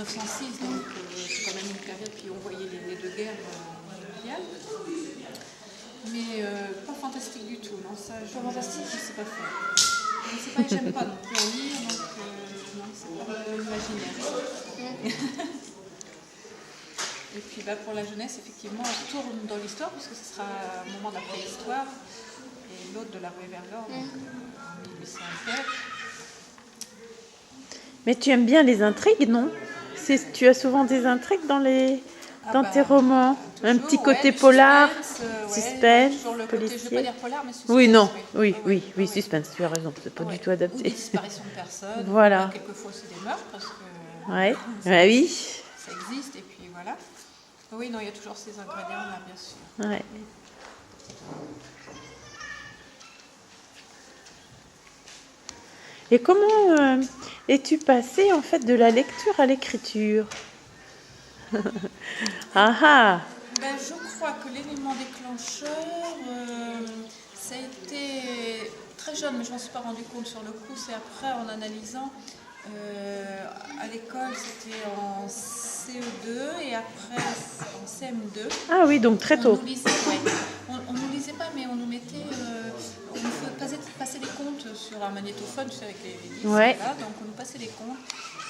1906, donc c'est quand même une période, puis on voyait les deux guerres mondiales. Mais pas fantastique du tout, non, ça, je fantastique, je sais pas faire. Mais c'est pas que j'aime pas non plus en lire, donc non, c'est pas imaginaire. Et puis pour la jeunesse, effectivement, on retourne dans l'histoire, puisque ce sera un moment d'après l'histoire, et l'autre de la rue vers l'or, donc en 1804. Mais tu aimes bien les intrigues, non? Tu as souvent des intrigues dans tes romans? Toujours, un petit côté polar, suspense, toujours le policier. côté, je ne vais pas dire polar, mais suspense. Oui, non, oui, suspense, tu as raison, c'est pas du tout adapté. Ou des disparitions de personnes, voilà. Quelquefois aussi des meurtres, parce que oui. ça existe, et puis voilà. Oui, non, il y a toujours ces ingrédients-là, bien sûr. Ouais. Et comment es-tu passée en fait de la lecture à l'écriture? Ah. Je crois que l'élément déclencheur, ça a été très jeune, mais je ne m'en suis pas rendu compte sur le coup. C'est après, en analysant, à l'école, c'était en CE2 et après en CM2. Ah oui, donc très tôt. On nous lisait, on nous lisait pas, mais on nous mettait, on nous faisait passer des contes sur un magnétophone, tu sais, avec les disques, là, donc on nous passait des contes.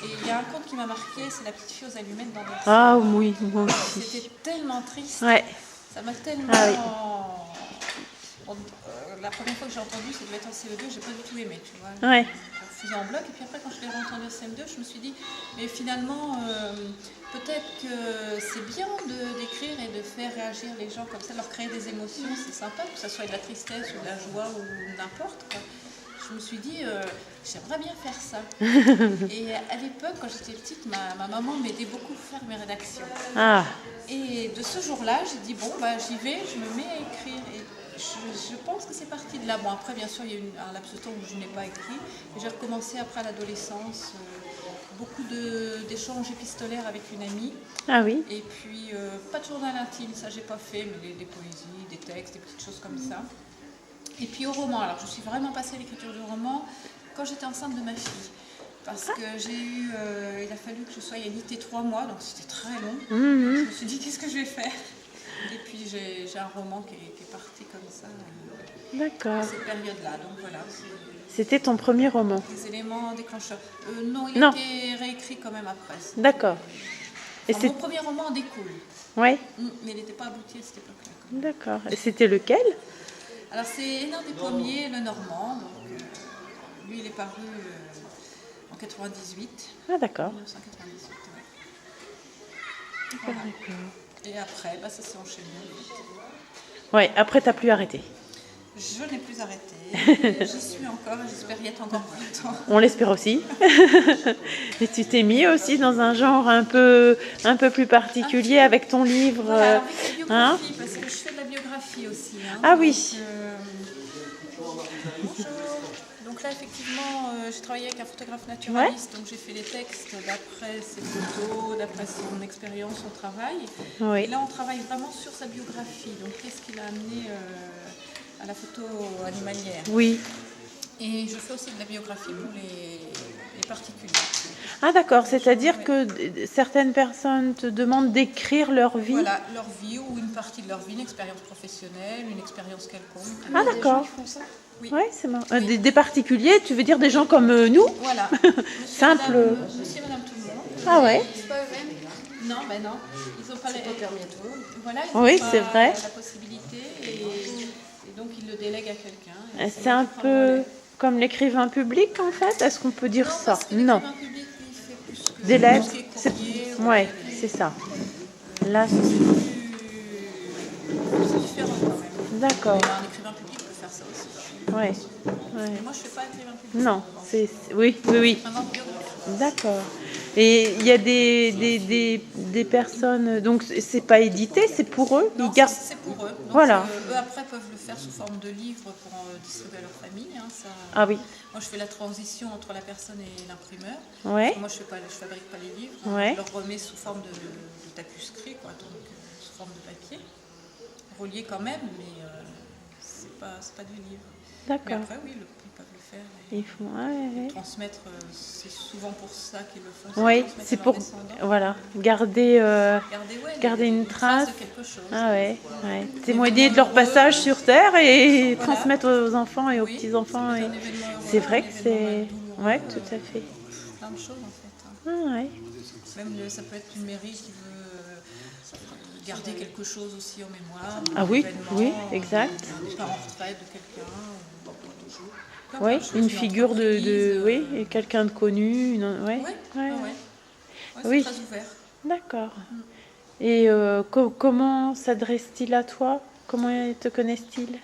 Et il y a un conte qui m'a marqué, c'est La petite fille aux allumettes dans Bercy. Ah oui, moi aussi. C'était tellement triste. Ouais. Ça m'a tellement... la première fois que j'ai entendu, ça devait être en CE2, j'ai pas du tout aimé, tu vois. Ouais. Je refusais en bloc, et puis après, quand je l'ai entendu en CM2, je me suis dit, mais finalement, peut-être que c'est bien d'écrire et de faire réagir les gens comme ça, de leur créer des émotions, c'est sympa, que ce soit de la tristesse ou de la joie ou n'importe, quoi. Je me suis dit, j'aimerais bien faire ça. Et à l'époque, quand j'étais petite, ma maman m'aidait beaucoup à faire mes rédactions. Ah. Et de ce jour-là, j'ai dit, bon, j'y vais, je me mets à écrire. Et je pense que c'est parti de là. Bon, après, bien sûr, il y a eu un laps de temps où je n'ai pas écrit. Et j'ai recommencé après l'adolescence, beaucoup d'échanges épistolaires avec une amie. Ah oui. Et puis, pas de journal intime, ça j'ai pas fait, mais des poésies, des textes, des petites choses comme ça. Et puis au roman, alors je suis vraiment passée à l'écriture du roman quand j'étais enceinte de ma fille. Parce que il a fallu que je sois alitée 3 mois, donc c'était très long. Je me suis dit, qu'est-ce que je vais faire? Et puis j'ai un roman qui est parti comme ça. D'accord. Cette période-là, donc voilà. C'était ton premier roman? Les éléments déclencheurs. Non, il a été réécrit quand même après. D'accord. Enfin, mon premier roman en découle. Oui. Mais il n'était pas abouti à cette époque-là. D'accord. Et c'était lequel? Alors c'est l'un des premiers, le Normand. Donc, lui, il est paru en 98. Ah d'accord. 1998, D'accord. Et après, ça s'est enchaîné. Oui, après, tu n'as plus arrêté. Je n'ai plus arrêté. J'y suis encore, j'espère y être encore plus longtemps. On l'espère aussi. Et tu t'es mis aussi dans un genre un peu plus particulier avec ton livre. Voilà, avec la biographie, parce que je fais de la biographie aussi. Ah oui. Donc là, effectivement, j'ai travaillé avec un photographe naturaliste, donc j'ai fait les textes d'après ses photos, d'après son expérience, son travail. Oui. Et là, on travaille vraiment sur sa biographie. Donc, qu'est-ce qui l'a amené à la photo animalière? Oui. Et je fais aussi de la biographie pour les particuliers. Ah d'accord, c'est-à-dire que certaines personnes te demandent d'écrire leur vie. Voilà, leur vie ou une partie de leur vie, une expérience professionnelle, une expérience quelconque. Ah d'accord. Oui, c'est marrant. Des particuliers, tu veux dire des gens comme nous? Voilà. Simple. Monsieur et madame tout le monde. Ah ouais. C'est pas eux-mêmes? Non, non. Ils n'ont pas les permis à tout le monde. Voilà, ils oui, ont c'est pas vrai. la possibilité et donc ils le délèguent à quelqu'un. C'est un peu comme l'écrivain public en fait. Est-ce qu'on peut dire ça? Non. L'écrivain public, il fait plus que des lettres. Ouais, c'est ça. Là, c'est différent quand même. D'accord. Mais un écrivain public peut faire ça aussi. Ouais. Mais moi, je ne fais pas écrivain public. Non, oui. D'accord. Et il y a des personnes, donc c'est pas édité, c'est pour eux. Non, c'est pour eux. Donc, voilà. Eux après peuvent le faire sous forme de livre pour distribuer à leur famille. Ah oui. Moi, je fais la transition entre la personne et l'imprimeur. Ouais. Moi, je fabrique pas les livres. Ouais. Je leur remets sous forme de tapuscrit, quoi, donc sous forme de papier, relié quand même, mais c'est pas du livre. Mais D'accord. après, oui, ils peuvent le faire. Ils font, ouais. Transmettre, c'est souvent pour ça qu'ils le font. Oui, Transmettre c'est à pour leurs descendants. voilà, garder, Garder une trace. de quelque chose. Ah ouais, ouais. Témoigner de leur passage sur Terre et transmettre aux enfants et aux Oui, petits-enfants. ça peut Et être un événement heureux, c'est vrai un que événement c'est... douloureux, Ouais, tout à fait. plein de choses en fait. Ah ouais. Même ça peut être une mairie qui veut garder quelque chose aussi en mémoire. Ah oui, oui, exact. Des parents en retraite de quelqu'un. Oui, une figure oui, et quelqu'un de connu. Ouais, ouais. C'est oui. très ouvert. D'accord. Et comment s'adresse-t-il à toi? Comment te connaissent-ils?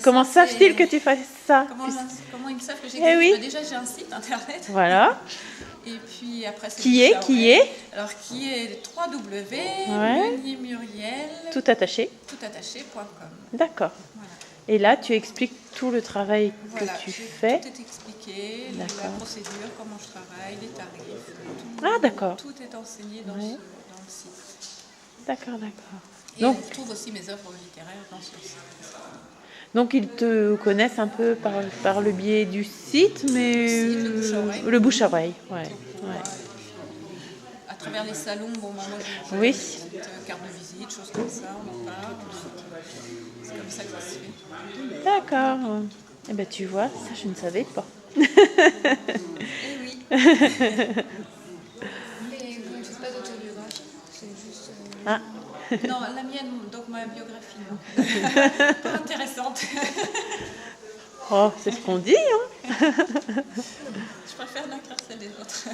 Comment savent-ils que tu fais ça? Comment ils savent que j'existe? Oui. Déjà, j'ai un site internet. Voilà. Et puis après, c'est Qui est Alors, qui est www.meuniermuriel toutattaché.com. D'accord. Voilà. Et là, tu expliques tout le travail que tu fais. Tout est expliqué, la procédure, comment je travaille, les tarifs. Ah, d'accord. Tout est enseigné dans le site. D'accord, d'accord. Et on retrouve aussi mes œuvres littéraires dans ce site. Donc ils te connaissent un peu par le biais du site, mais le bouche à oreille. Ouais. À travers les salons, moi j'ai une petite carte de visite, choses comme ça, on en parle. C'est comme ça que ça se fait. D'accord. Eh ben tu vois, ça je ne savais pas. Eh oui. Mais vous ne faites pas d'autobiographie, c'est juste... Ah. Non, la mienne, donc ma biographie, non. Pas intéressante. Oh, c'est ce qu'on dit, hein. Je préfère n'écrire celle des autres.